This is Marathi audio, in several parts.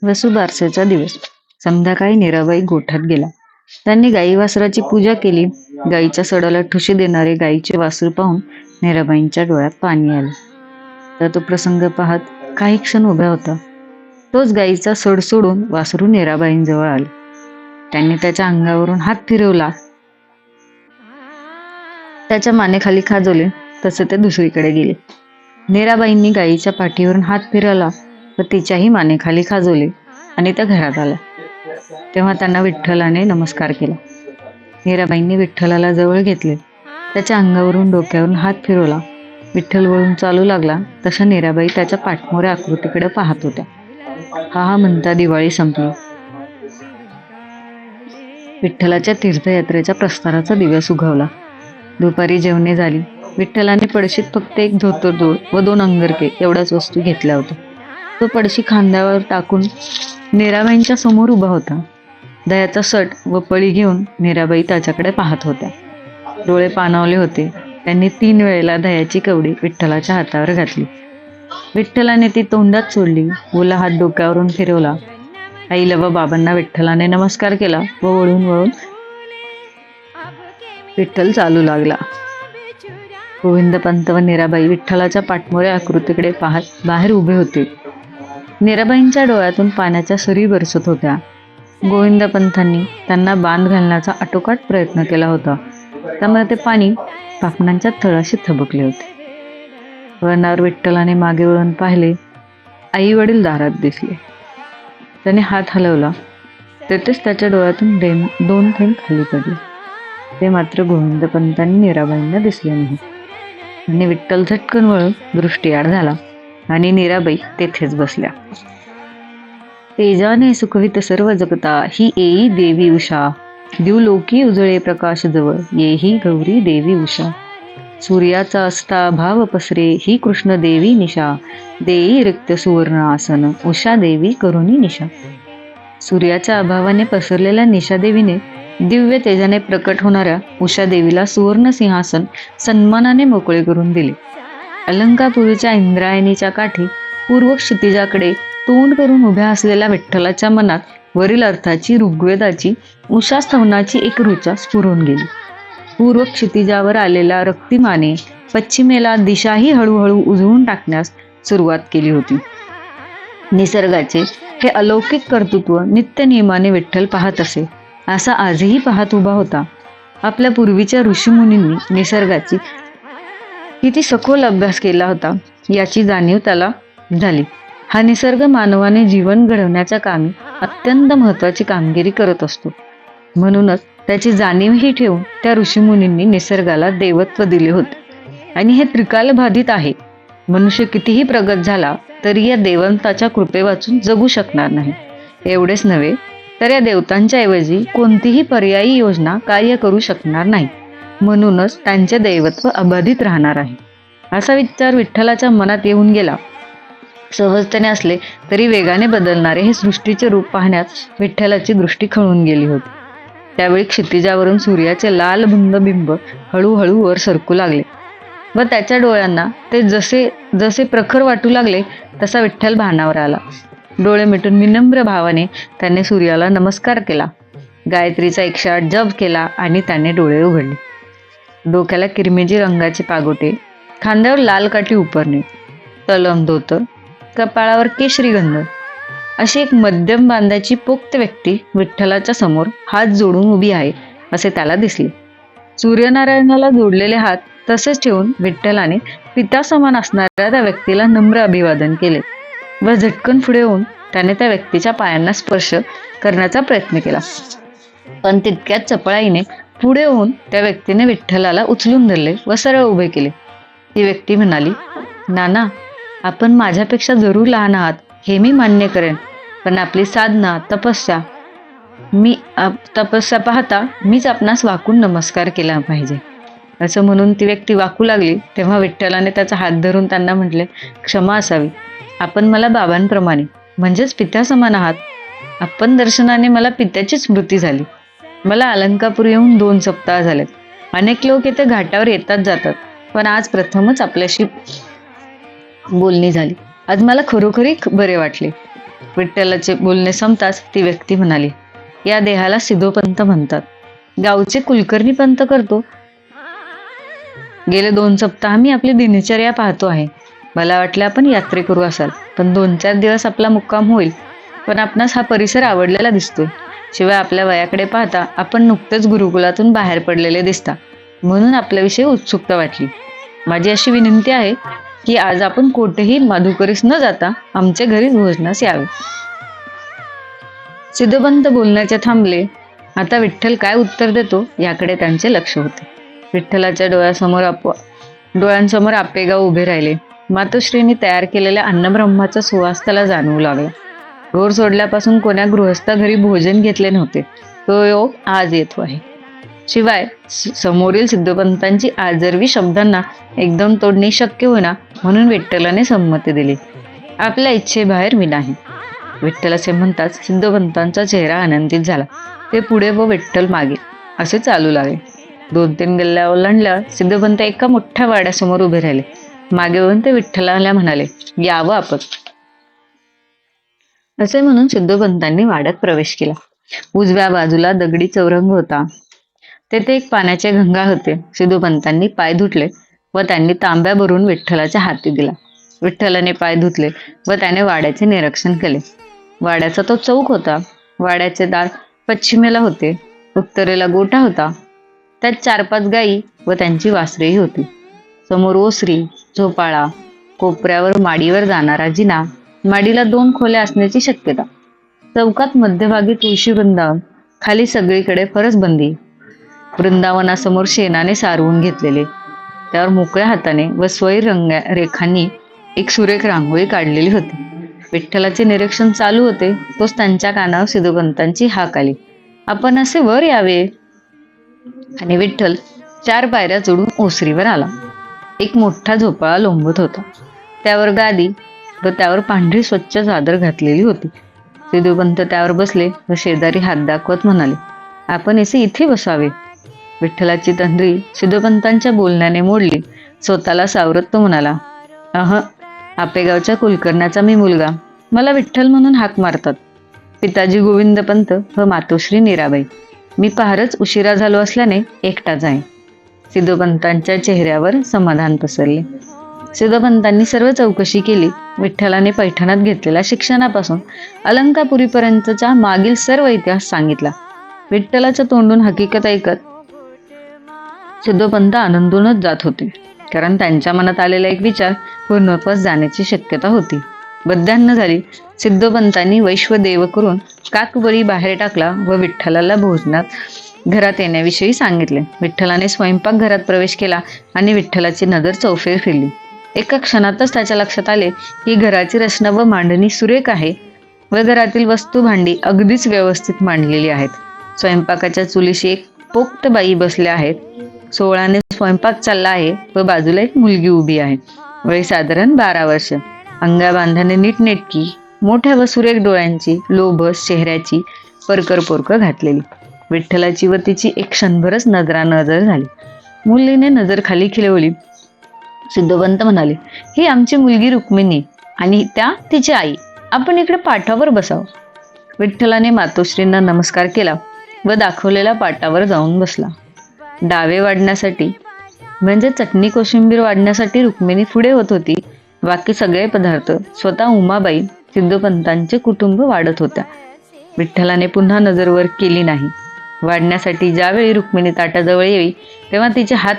वसुबारसेचा दिवस. संध्याकाळी नीराबाई गोठ्यात गेला. त्यांनी गाई वासराची पूजा केली. गाईच्या सडाला ठुशी देणारे गाईचे वासरू पाहून नीराबाईंच्या डोळ्यात पाणी आले. तर तो प्रसंग पाहत काही क्षण उभ्या होता. तोच गाईचा सड सोडून वासरू नीराबाईंजवळ आले. त्यांनी त्याच्या अंगावरून हात फिरवला. त्याच्या मानेखाली खाजवले. तसे ते दुसरीकडे गेले. नीराबाईंनी गाईच्या पाठीवरून हात फिरवला व तिच्याही मानेखाली खाजवले आणि त्या घरात आल्या. तेव्हा त्यांना विठ्ठलाने नमस्कार केला. मीराबाईंनी विठ्ठलाला जवळ घेतले. त्याच्या अंगावरून डोक्यावरून हात फिरवला. विठ्ठल वळून चालू लागला तशा नीराबाई त्याच्या पाठमोऱ्या आकृतीकडे पाहत होत्या. हा म्हणता दिवाळी संपली. विठ्ठलाच्या तीर्थयात्रेच्या प्रस्थानाचा दिवस उगवला. दुपारी जेवणे झाली. विठ्ठलाने पडशीत फक्त एक धोतरदोड व 2 अंगरके एवढ्याच वस्तू घेतल्या होत्या. तो पडशी खांद्यावर टाकून नीराबाईंच्या समोर उभा होता. दह्याचा सट व पळी घेऊन नीराबाई त्याच्याकडे पाहत होत्या. डोळे पाणावले होते. त्यांनी 3 वेळेला दह्याची कवडी विठ्ठलाच्या हातावर घातली. विठ्ठलाने ती तोंडात सोडली. ओला हात डोक्यावरून फिरवला. आईला व बाबांना विठ्ठलाने नमस्कार केला व वळून विठ्ठल चालू लागला. गोविंदपंत व नीराबाई विठ्ठलाच्या पाठमोऱ्या आकृतीकडे पाहत बाहेर उभे होते. नीराबाईंच्या डोळ्यातून पाण्याच्या सरी बरसत होत्या. गोविंदपंतांनी त्यांना बांध घालण्याचा आटोकाट प्रयत्न केला होता. त्यामुळे ते पाणी पापणांच्या तळाशी थबकले होते. वळणावर विठ्ठलाने मागे वळून पाहिले. आई वडील दारात दिसले. त्याने हात हलवला. तेथेच त्याच्या डोळ्यातून 2 थेंब खाली पडले. ते मात्र गोविंदपंतांनी नीराबाईंना दिसले नाही. आणि विठ्ठल झटकन वळून दृष्टीआड झाला आणि नीराबाई तेथेच बसल्या. तेजाने सुखवित सर्व जगता ही येई देवी उषा. दिवलोकी उजळे प्रकाश जवळ येही गौरी देवी उषा. सूर्याचा असता भाव पसरे ही कृष्ण देवी निशा. देई रिक्त सुवर्ण आसन उषा देवी करुणी निशा. सूर्याच्या अभावाने पसरलेल्या निशादेवीने दिव्य तेजाने प्रकट होणाऱ्या उषा देवीला सुवर्ण सिंहासन सन्मानाने मोकळे करून दिले. अलंकापुरीच्या इंद्रायणीच्या काठी पूर्व क्षितिजाकडे तोंड करून उभ्या असलेल्या विठ्ठलाच्या मनात वरील अर्थाची ऋग्वेदाची उषा स्तवनाची एक ऋचा स्फुरून गेली. पूर्व क्षितिजावर आलेल्या रक्तिमाने पश्चिमेला दिशाही हळूहळू उजळून टाकण्यास सुरुवात केली होती. निसर्गाचे हे अलौकिक कर्तृत्व नित्य नियमाने विठ्ठल पाहत असे. असा आजही पाहत उभा होता. आपल्या पूर्वीच्या ऋषीमुनींनी निसर्गाची किती सखोल अभ्यास केला होता याची जाणीव त्याला झाली. हा निसर्ग मानवाने जीवन घडवण्याच्या कामी अत्यंत महत्वाची कामगिरी करत असतो. म्हणूनच त्याची जाणीवही ठेवून त्या ऋषीमुनींनी निसर्गाला देवत्व दिले होते. आणि हे त्रिकालबाधित आहे. मनुष्य कितीही प्रगत झाला तरी या देवंताच्या कृपेवाचून जगू शकणार नाही. एवढेच नव्हे तर या देवतांच्या ऐवजी कोणतीही पर्यायी योजना कार्य करू शकणार नाही. म्हणूनच त्यांचे दैवत्व अबाधित राहणार आहे. असा विचार विठ्ठलाच्या मनात येऊन गेला. सहजतेने असले तरी वेगाने बदलणारे हे सृष्टीचे रूप पाहण्यात विठ्ठलाची दृष्टी खळून गेली होती. त्यावेळी क्षितिजावरून सूर्याचे लाल बुंद बिंब हळूहळू वर सरकू लागले व त्याच्या डोळ्यांना ते जसे जसे प्रखर वाटू लागले तसा विठ्ठल भानावर आला. डोळे मिटून विनम्र भावाने त्याने सूर्याला नमस्कार केला. गायत्रीचा 108 जप केला आणि त्याने डोळे उघडले. डोक्याला किरमिजी रंगाचे पागोटे, खांद्यावर लाल काठी उपरणे, तलम धोतर, कपाळावर केशरी गंध अशी एक मध्यम बांध्याची पोक्त व्यक्ती विठ्ठलाच्या समोर हात जोडून उभी आहे असे त्याला दिसले. सूर्यनारायणाला जोडलेले हात तसेच ठेवून विठ्ठलाने पिता समान असणाऱ्या त्या व्यक्तीला नम्र अभिवादन केले व झटकन पुढे होऊन त्याने त्या व्यक्तीच्या पायांना स्पर्श करण्याचा प्रयत्न केला. पण तितक्याच चपळाईने पुढे होऊन त्या व्यक्तीने विठ्ठलाला उचलून धरले व सरळ उभे केले. ती व्यक्ती म्हणाली, नाना, आपण माझ्यापेक्षा जरूर लहान आहात हे मी मान्य करेन, पण आपली साधना तपस्या पाहता मीच आपणास वाकून नमस्कार केला पाहिजे. असं म्हणून ती व्यक्ती वाकू लागली. तेव्हा विठ्ठलाने त्याचा हात धरून त्यांना म्हटले, क्षमा असावी. आपण मला बाबांप्रमाणे म्हणजेच पित्या समान आहात. आपण दर्शनाने मला पित्याची स्मृती झाली. मला अलंकापूर येऊन 2 सप्ताह झालेत. अनेक लोक इथे घाटावर येतात जातात, पण आज प्रथमच आपल्याशी बोलणी झाली. आज मला खरोखरी बरे वाटले. विठ्ठलाचे बोलणे संपताच ती व्यक्ती म्हणाली, या देहाला सिद्धोपंत म्हणतात. गावचे कुलकर्णी पंत करतो. गेले 2 सप्ताह मी आपली दिनचर्या पाहतो आहे. मला वाटलं आपण यात्रेकरू असाल, पण 2-4 दिवस आपला मुक्काम होईल. पण आपणास हा परिसर आवडलेला दिसतोय. शिवाय आपल्या वयाकडे पाहता आपण नुकतेच गुरुकुलातून बाहेर पडलेले दिसता, म्हणून आपल्याविषयी उत्सुकता वाटली. माझी अशी विनंती आहे की आज आपण कोठेही मधुकरीस न जाता आमच्या घरी भोजनास यावे. सिद्धोपंत बोलण्याचे थांबले. आता विठ्ठल काय उत्तर देतो याकडे त्यांचे लक्ष होते. विठ्ठलाच्या डोळ्यांसमोर आपेगाव उभे राहिले. मातोश्रींनी तयार केलेल्या अन्नब्रह्माचा सुवास त्याला जाणवू लागला. ढोर सोडल्यापासून कोण्या गृहस्था घरी भोजन घेतले नव्हते. तो योग आज येतो आहे. शिवाय समोरील सिद्धोपंतांची आजरवी शब्दांना एकदम तोडणे शक्य होईना, म्हणून विठ्ठलाने संमती दिली. आपल्या इच्छेबाहेर मी नाही. विठ्ठल असे म्हणताच सिद्धोपंतांचा चेहरा आनंदित झाला. ते पुढे व विठ्ठल मागे असे चालू लागले. 2-3 गल्ल्या ओलांडल्यावर सिद्धोपंत एका मोठ्या वाड्यासमोर उभे राहिले. मागे वळून ते विठ्ठलाला म्हणाले, यावं आपण. असे म्हणून सिद्धोपंतांनी वाड्यात प्रवेश केला. उजव्या बाजूला दगडी चौरंग होता. तेथे एक पाण्याचे गंगा होते. सिद्धोपंतांनी पाय धुतले व त्यांनी तांब्या भरून विठ्ठलाच्या हाती दिला. विठ्ठलाने पाय धुतले व त्याने वाड्याचे निरीक्षण केले. वाड्याचा तो चौक होता. वाड्याचे दार पश्चिमेला होते. उत्तरेला गोठा होता. त्यात 4-5 गायी व त्यांची वासरेही होती. समोर ओसरी, झोपाळा, कोपऱ्यावर माडीवर जाणारा जिना, माडीला 2 खोल्या असण्याची शक्यता. चौकात मध्यभागी तुळशी वृंदावन, खाली सगळीकडे फरसबंदी. वृंदावनासमोर शेणाने सारवून घेतलेले, त्यावर मोकळ्या हाताने व स्वैर रेखांनी एक सुरेख रांगोळी काढलेली होती. विठ्ठलाचे निरीक्षण चालू होते तोच त्यांच्या कानावर सिद्धोपंतांची हाक आली, आपण असे वर यावे. आणि विठ्ठल 4 पायऱ्या चढून ओसरीवर आला. एक मोठा झोपाळा लोंबत होता. त्यावर गादी व त्यावर पांढरी स्वच्छ चादर घातलेली होती. सिद्धोपंत त्यावर बसले व शेजारी हात दाखवत म्हणाले, आपण असे इथे बसावे. विठ्ठलाची तंद्री सिद्धोपंतांच्या बोलण्याने मोडली. स्वतःला सावरत तो म्हणाला, आपेगावच्या कुलकर्ण्याचा मी मुलगा. मला विठ्ठल म्हणून हाक मारतात. पिताजी गोविंदपंत व मातोश्री मीराबाई. मी फारच उशिरा झालो असल्याने एकटाच आहे. सिद्धोपंतांच्या चेहऱ्यावर समाधान पसरले. सिद्धोपंतांनी सर्व चौकशी केली. विठ्ठलाने पैठणात घेतलेल्या शिक्षणापासून अलंकापुरीपर्यंतचा मागील सर्व इतिहास सांगितला. विठ्ठलाच्या तोंडून हकीकत ऐकत सिद्धोपंत आनंदूनच जात होते, कारण त्यांच्या मनात आलेला एक विचार पूर्णत्वास जाण्याची शक्यता होती. बद्यान्न झाली. सिद्धोपंतांनी वैश्वदेव करून काकबळी बाहेर टाकला व विठ्ठलाला भोजनात घरात येण्याविषयी सांगितले. विठ्ठलाने स्वयंपाक घरात प्रवेश केला आणि विठ्ठलाची नजर चौफेर फिरली. एका क्षणातच त्याच्या लक्षात आले की घराची रचना व मांडणी सुरेख आहे व घरातील वस्तू भांडी अगदीच व्यवस्थित मांडलेली आहेत. स्वयंपाकाच्या चुलीशी एक पोक्त बाई बसल्या आहेत. सोहळ्याने स्वयंपाक चालला आहे व बाजूला एक मुलगी उभी आहे. वय साधारण 12 वर्ष. अंगाबांधाने नीटनेटकी, मोठ्या व सुरेख डोळ्यांची, लोभस चेहऱ्याची, परकर पोरकं घातलेली. विठ्ठलाची व तिची एक क्षणभरच नजर झाली. मुलीने नजर खाली खिळवली. सिद्धोपंत म्हणाले, ही आमची मुलगी रुक्मिणी आणि त्या तिची आई. आपण इकडे पाठावर बसावं. विठ्ठलाने मातोश्रींना नमस्कार केला व दाखवलेल्या पाटावर जाऊन बसला. डावे वाढण्यासाठी म्हणजे चटणी कोशिंबीर वाढण्यासाठी रुक्मिणी पुढे होत होती. बाकी सगळे पदार्थ स्वतः उमाबाई, सिद्धोपंतांचे कुटुंब वाढत होत्या. विठ्ठलाने पुन्हा नजर वर केली नाही. वाढण्यासाठी ज्यावेळी रुक्मिणी ताटाजवळ येई तेव्हा तिचे हात,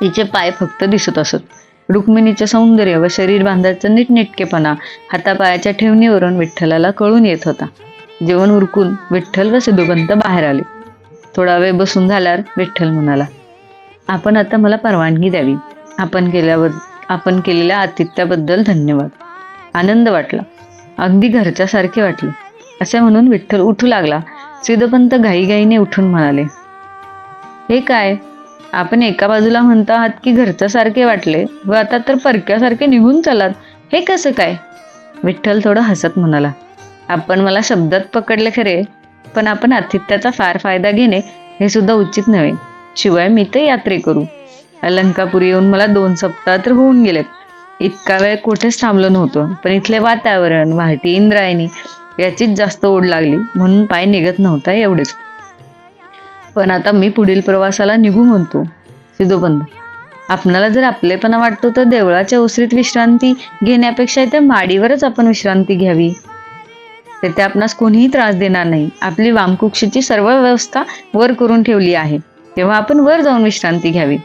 तिचे पाय फक्त दिसत असत. रुक्मिणीचे सौंदर्य व शरीर बांधाचा नीटनेटकेपणा हातापायाच्या ठेवणीवरून विठ्ठलाला कळून येत होता. जेवण उरकून विठ्ठल व सिद्धोपंत बाहेर आले. थोडा वेळ बसून झाल्यावर विठ्ठल म्हणाला, आपण आता मला परवानगी द्यावी. आपण केलेल्या आतिथ्याबद्दल धन्यवाद. आनंद वाटला, अगदी घरच्यासारखे वाटले. असे म्हणून विठ्ठल उठू लागला. सिद्धोपंत घाईघाईने उठून म्हणाले, हे काय, आपण एका बाजूला म्हणता आहात की घरच्यासारखे वाटले व आता तर परक्यासारखे निघून चालात, हे कसं काय? विठ्ठल थोडं हसत म्हणाला, आपण मला शब्दात पकडले खरे, पण आपण आतिथ्याचा फार फायदा घेणे हे सुद्धा उचित नव्हे. शिवाय मी तर यात्रे करू. अलंकापुरी येऊन मला 2 सप्ताह तर होऊन गेलेत. इतका वेळ कुठेच थांबलो नव्हतो, पण इथले वातावरण, वाहती इंद्रायणी याचीच जास्त ओढ लागली म्हणून पाय निघत नव्हता एवढेच. पण आता मी पुढील प्रवासाला निघू म्हणतो. सिद्धोबंध, आपणाला जर आपलेपणा वाटतो तर देवळाच्या ओसरीत विश्रांती घेण्यापेक्षा त्या माडीवरच आपण विश्रांती घ्यावी. तेथे आपणास कोणीही त्रास देणार नाही. आपली वामकुक्षीची सर्व व्यवस्था वर करून ठेवली आहे, तेव्हा आपण वर जाऊन विश्रांती घ्यावी.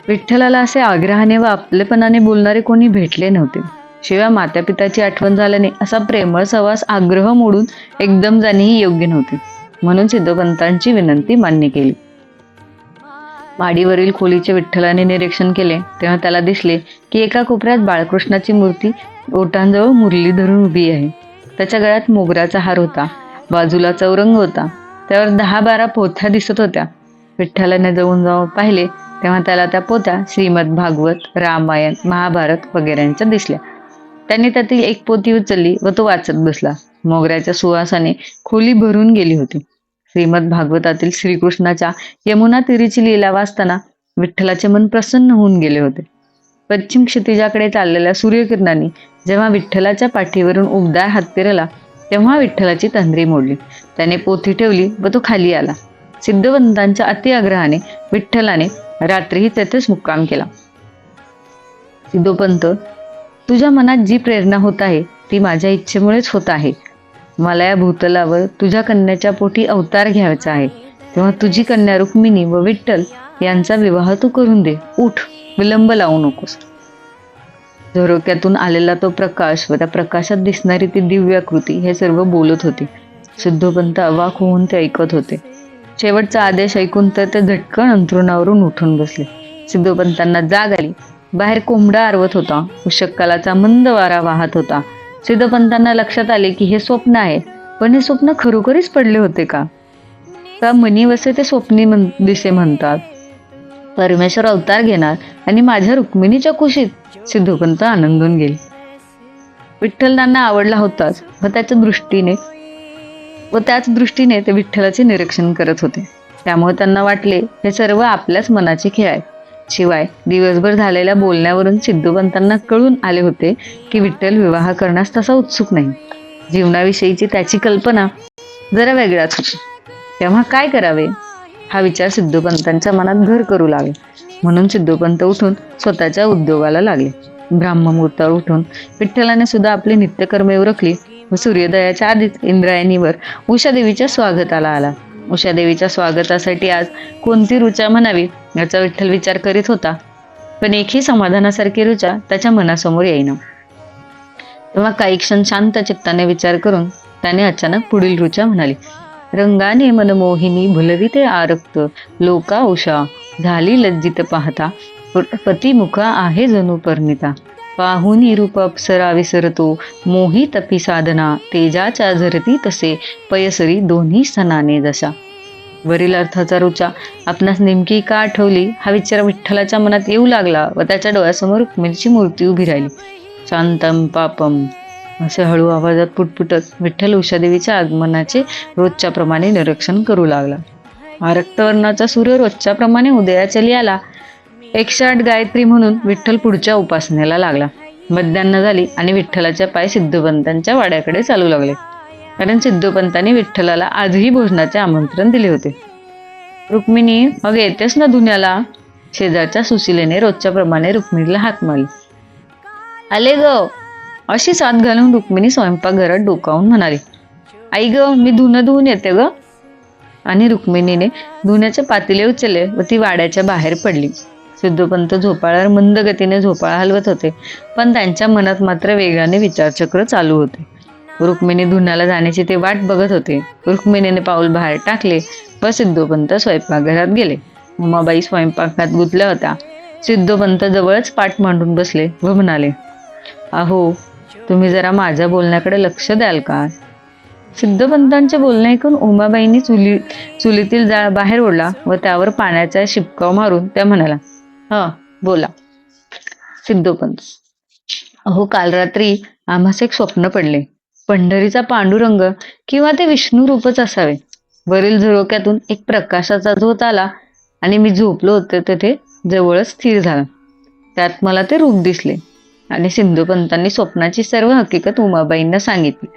विठ्ठलाला असे आग्रहाने व आपलेपणाने बोलणारे कोणी भेटले नव्हते. शिवाय मातापिताची आठवण झाल्याने असा प्रेमळ सहवास आग्रह मोडून एकदम जाणेही योग्य नव्हते. म्हणून सिद्धोपंतांची विनंती मान्य केली. माडीवरील खोलीचे विठ्ठलाने निरीक्षण केले तेव्हा त्याला दिसले की एका कोपऱ्यात बाळकृष्णाची मूर्ती ओठांजवळ मुरली धरून उभी आहे. त्याच्या गळ्यात मोगराचा हार होता. बाजूला चौरंग होता. त्यावर 10-12 पोथ्या दिसत होत्या. विठ्ठलाने जाऊन पाहिले तेव्हा त्याला त्या पोथ्या श्रीमद भागवत, रामायण, महाभारत वगैरेंच्या दिसल्या. त्यांनी त्यातील एक पोथी उचलली व तो वाचत बसला. मोगऱ्याच्या सुवासाने खोली भरून गेली होती. श्रीमद भागवतातील श्रीकृष्णाच्या यमुना तीरीची लीला वाचताना विठ्ठलाचे मन प्रसन्न होऊन गेले होते. पश्चिम क्षितिजाकडे चाललेल्या सूर्यकिरणांनी जेव्हा विठ्ठलाच्या पाठीवरून उबदार हात फिरला तेव्हा विठ्ठलाची तंद्री मोडली. त्याने पोथी ठेवली व तो खाली आला. सिद्धवंतांच्या अति आग्रहाने विठ्ठलाने रात्रीही तेथेच मुक्काम केला. सिद्धोपंत, तुझ्या मनात जी प्रेरणा होत आहे ती माझ्या इच्छेमुळेच होत आहे. मला या भूतलावर तुझ्या कन्याच्या पोटी अवतार घ्यायचा आहे, तेव्हा तुझी कन्या रुक्मिणी व विठ्ठल यांचा विवाह तू करून दे. उठ, विलंब लावू नकोस. झरोक्यातून आलेला तो प्रकाश व त्या प्रकाशात दिसणारी ती दिव्याकृती हे सर्व बोलत होते. सिद्धोपंत अवाक होऊन ते ऐकत होते. शेवटचा आदेश ऐकून तर ते झटकन अंथरुणावरून उठून बसले. सिद्धोपंतांना जाग आली. बाहेर कोंबडा आरवत होता. उषक्कालाचा मंद वारा वाहत होता. सिद्धोपंतांना लक्षात आले की हे स्वप्न आहे, पण हे स्वप्न खरोखरीच पडले होते का मनी वसे ते स्वप्नी दिसे म्हणतात. परमेश्वर अवतार घेणार आणि माझ्या रुक्मिणीच्या कुशीत. सिद्धोपंत आनंदून गेले. विठ्ठल त्यांना आवडला होताच व त्याच दृष्टीने ते विठ्ठलाचे निरीक्षण करत होते. त्यामुळे त्यांना वाटले हे सर्व आपल्याच मनाचे खेळ आहेत. शिवाय दिवसभर झालेल्या बोलण्यावरून सिद्धोपंतांना कळून आले होते की विठ्ठल विवाह करण्यास तसा उत्सुक नाही. जीवनाविषयीची त्याची कल्पना जरा वेगळाच होती. तेव्हा काय करावे हा विचार सिद्धोपंतांच्या मनात घर करू लागला. म्हणून सिद्धोपंत उठून स्वतःच्या उद्योगाला लागले. ब्राह्ममुहूर्तावर उठून विठ्ठलाने सुद्धा आपली नित्यकर्मे उरकली व सूर्योदयाच्या आधीच इंद्रायणीवर उषादेवीच्या स्वागताला आला. उषादेवीच्या स्वागतासाठी आज कोणती ऋचा म्हणावी याचा विठ्ठल विचार करीत होता, पण एकही समाधानासारखी ऋचा त्याच्या मनासमोर येईना. तेव्हा काही क्षण शांत चित्ताने विचार करून त्याने अचानक पुढील ऋचा म्हणाली. रंगाने मनमोहिनी भुलविते आरक्त लोका उषा झाली लज्जित पाहता पतिमुखा आहे जणू परिणिता पाहुनी रूप अप्सरा विसरतो मोही तपी साधना तेजाच्या झरती तसे पयसरी दोन्ही सणाने जशा. वरील अर्थाचा ऋचा आपणास नेमकी का आठवली हा विचार विठ्ठलाच्या मनात येऊ लागला व त्याच्या डोळ्यासमोर रुक्मिणीची मूर्ती उभी राहिली. शांतम पापम असे हळू आवाजात पुटपुटत विठ्ठल उषादेवीच्या आगमनाचे रोजच्या प्रमाणे निरीक्षण करू लागला. रक्तवर्णाचा सूर्य रोजच्या प्रमाणे उदयाचली आला. 108 गायत्री म्हणून विठ्ठल पुढच्या उपासनेला लागला. मध्यान्ह झाली आणि विठ्ठलाच्या पाय सिद्धोपंतांच्या वाड्याकडे चालू लागले, कारण सिद्धोपंतांनी विठ्ठलाला आजही भोजनाचे आमंत्रण दिले होते. रुक्मिणी, मग येतेस ना धुण्याला? शेजारच्या सुशिलेने रोजच्या प्रमाणे रुक्मिणीला हाक मारली. आले ग, अशी साथ घालून रुक्मिणी स्वयंपाकघरात डोकावून म्हणाली. आई ग, मी धुणं धुवून येते ग. आणि रुक्मिणीने धुण्याचे पातेले उचलले व ती वाड्याच्या बाहेर पडली. सिद्धोपंत झोपाळ्यावर मंद गतीने झोपाळा हलवत होते, पण त्यांच्या मनात मात्र वेगाने विचारचक्र चालू होते. रुक्मिणी धुण्याला जाण्याची ते वाट बघत होते. रुक्मिणीने पाऊल बाहेर टाकले व सिद्धोपंत स्वयंपाकघरात गेले. उमाबाई स्वयंपाकात गुंतल्या होत्या. सिद्धोपंत जवळच पाठ मांडून बसले व म्हणाले, अहो, तुम्ही जरा माझ्या बोलण्याकडे लक्ष द्याल का? सिद्धोपंतांचे बोलणे ऐकून उमाबाईंनी चुलीतील जाळ बाहेर ओढला व त्यावर पाण्याचा शिपकाव मारून त्या म्हणाला, बोला. सिद्धोपंत, अहो, काल रात्री आम्हास एक स्वप्न पडले. पंढरीचा पांडुरंग किंवा ते विष्णू रूपच असावे. वरील झरोक्यातून एक प्रकाशाचा झोत आला आणि मी झोपलो होते तेथे जवळच स्थिर झाला. त्यात मला ते रूप दिसले. आणि सिंधुपंतांनी स्वप्नाची सर्व हकीकत उमाबाईंना सांगितली.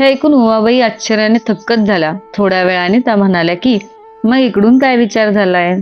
हे ऐकून उमाबाई आश्चर्याने थक्कच झाल्या. थोड्या वेळाने त्या म्हणाल्या की मग इकडून काय विचार झालाय?